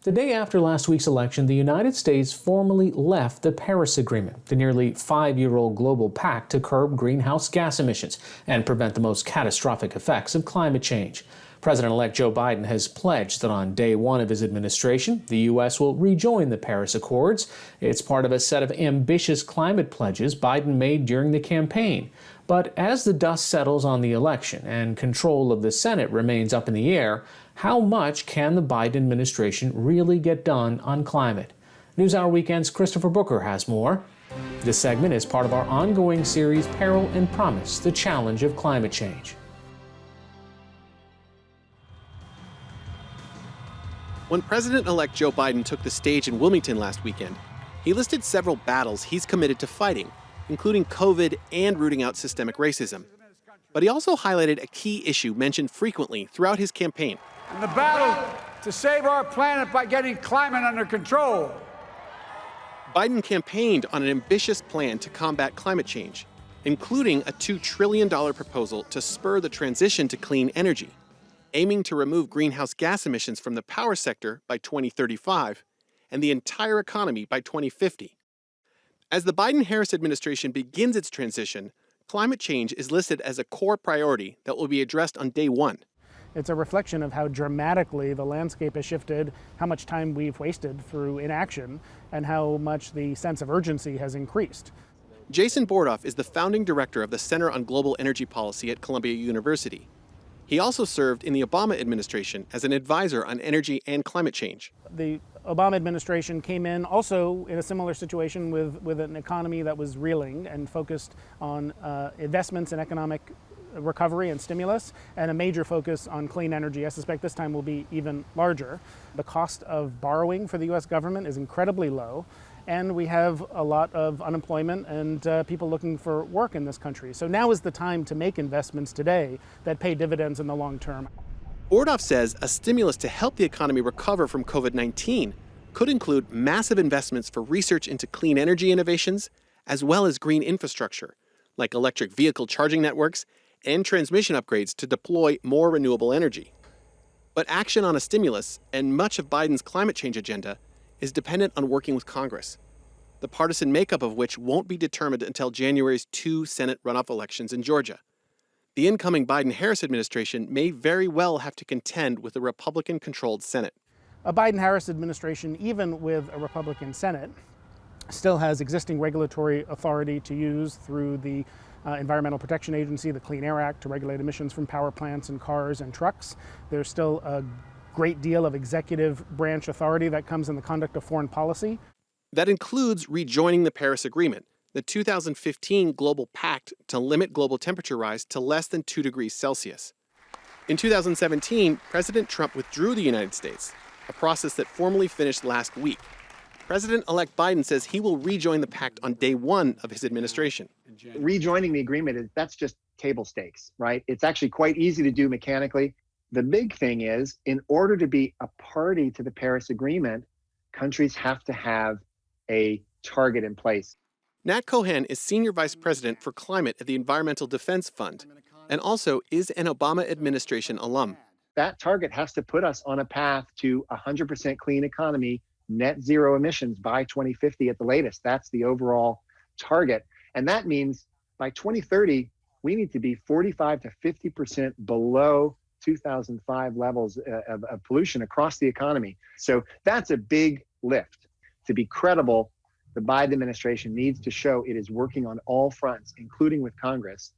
The day after last week's election, the United States formally left the Paris Agreement, the nearly 5-year-old global pact to curb greenhouse gas emissions and prevent the most catastrophic effects of climate change. President-elect Joe Biden has pledged that on day one of his administration, the U.S. will rejoin the Paris Accords. It's part of a set of ambitious climate pledges Biden made during the campaign. But as the dust settles on the election and control of the Senate remains up in the air, how much can the Biden administration really get done on climate? NewsHour Weekend's Christopher Booker has more. This segment is part of our ongoing series, Peril and Promise, the challenge of climate change. When President-elect Joe Biden took the stage in Wilmington last weekend, he listed several battles he's committed to fighting, including COVID and rooting out systemic racism. But he also highlighted a key issue mentioned frequently throughout his campaign. In the battle to save our planet by getting climate under control. Biden campaigned on an ambitious plan to combat climate change, including a $2 trillion proposal to spur the transition to clean energy, aiming to remove greenhouse gas emissions from the power sector by 2035 and the entire economy by 2050. As the Biden-Harris administration begins its transition, climate change is listed as a core priority that will be addressed on day one. It's a reflection of how dramatically the landscape has shifted, how much time we've wasted through inaction, and how much the sense of urgency has increased. Jason Bordoff is the founding director of the Center on Global Energy Policy at Columbia University. He also served in the Obama administration as an advisor on energy and climate change. The Obama administration came in also in a similar situation with an economy that was reeling and focused on investments in economic recovery and stimulus, and a major focus on clean energy. I suspect this time will be even larger. The cost of borrowing for the U.S. government is incredibly low, and we have a lot of unemployment and people looking for work in this country. So now is the time to make investments today that pay dividends in the long term. Bordoff says a stimulus to help the economy recover from COVID-19 could include massive investments for research into clean energy innovations, as well as green infrastructure, like electric vehicle charging networks and transmission upgrades to deploy more renewable energy. But action on a stimulus, and much of Biden's climate change agenda, is dependent on working with Congress, the partisan makeup of which won't be determined until January's 2 Senate runoff elections in Georgia. The incoming Biden-Harris administration may very well have to contend with a Republican-controlled Senate. A Biden-Harris administration, even with a Republican Senate, still has existing regulatory authority to use through the Environmental Protection Agency, the Clean Air Act, to regulate emissions from power plants and cars and trucks. There's still a great deal of executive branch authority that comes in the conduct of foreign policy. That includes rejoining the Paris Agreement, the 2015 global pact to limit global temperature rise to less than 2 degrees Celsius. In 2017, President Trump withdrew the United States, a process that formally finished last week. President-elect Biden says he will rejoin the pact on day one of his administration. Rejoining the agreement, that's just table stakes, right? It's actually quite easy to do mechanically. The big thing is, in order to be a party to the Paris Agreement, countries have to have a target in place. Nat Cohen is Senior Vice President for Climate at the Environmental Defense Fund, and also is an Obama administration alum. That target has to put us on a path to 100% clean economy, net zero emissions by 2050 at the latest. That's the overall target. And that means by 2030, we need to be 45 to 50% below 2005 levels of pollution across the economy. So that's a big lift. To be credible, the Biden administration needs to show it is working on all fronts, including with Congress,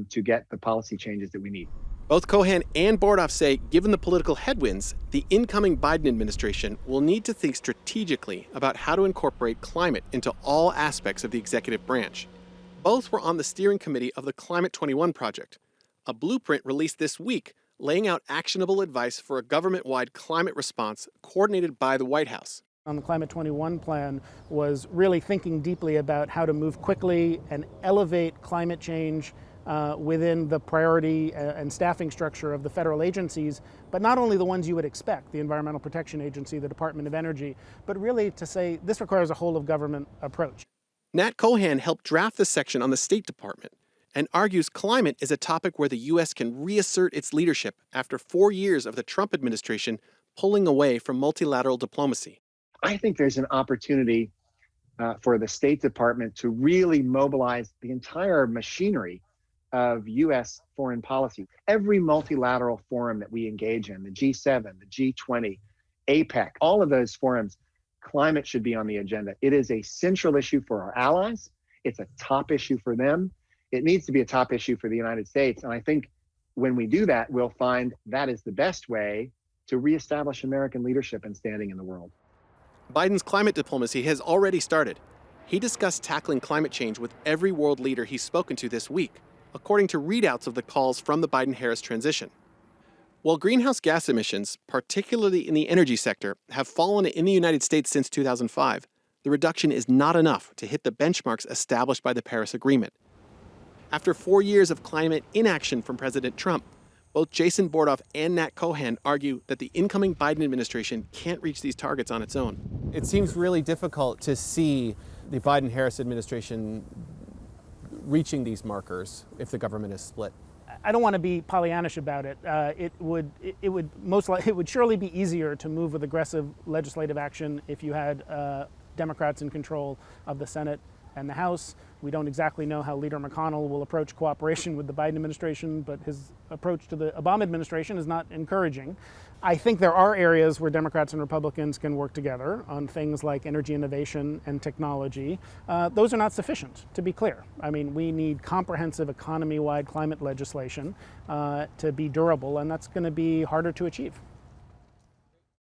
to get the policy changes that we need. Both Cohen and Bordoff say, given the political headwinds, the incoming Biden administration will need to think strategically about how to incorporate climate into all aspects of the executive branch. Both were on the steering committee of the Climate 21 project, a blueprint released this week laying out actionable advice for a government-wide climate response coordinated by the White House. On the Climate 21 plan was really thinking deeply about how to move quickly and elevate climate change within the priority and staffing structure of the federal agencies, but not only the ones you would expect, the Environmental Protection Agency, the Department of Energy, but really to say this requires a whole of government approach. Nat Cohen helped draft the section on the State Department and argues climate is a topic where the U.S. can reassert its leadership after 4 years of the Trump administration pulling away from multilateral diplomacy. I think there's an opportunity for the State Department to really mobilize the entire machinery of U.S. foreign policy. Every multilateral forum that we engage in, the G7, the G20, APEC, all of those forums, climate should be on the agenda. It is a central issue for our allies. It's a top issue for them. It needs to be a top issue for the United States. And I think when we do that, we'll find that is the best way to reestablish American leadership and standing in the world. Biden's climate diplomacy has already started. He discussed tackling climate change with every world leader he's spoken to this week, according to readouts of the calls from the Biden-Harris transition. While greenhouse gas emissions, particularly in the energy sector, have fallen in the United States since 2005, the reduction is not enough to hit the benchmarks established by the Paris Agreement. After 4 years of climate inaction from President Trump, both Jason Bordoff and Nat Cohen argue that the incoming Biden administration can't reach these targets on its own. It seems really difficult to see the Biden-Harris administration reaching these markers if the government is split. I don't want to be Pollyannish about it. It would surely be easier to move with aggressive legislative action if you had Democrats in control of the Senate and the House. We don't exactly know how Leader McConnell will approach cooperation with the Biden administration, but his approach to the Obama administration is not encouraging. I think there are areas where Democrats and Republicans can work together on things like energy innovation and technology. Those are not sufficient, to be clear. I mean, we need comprehensive economy-wide climate legislation to be durable, and that's going to be harder to achieve.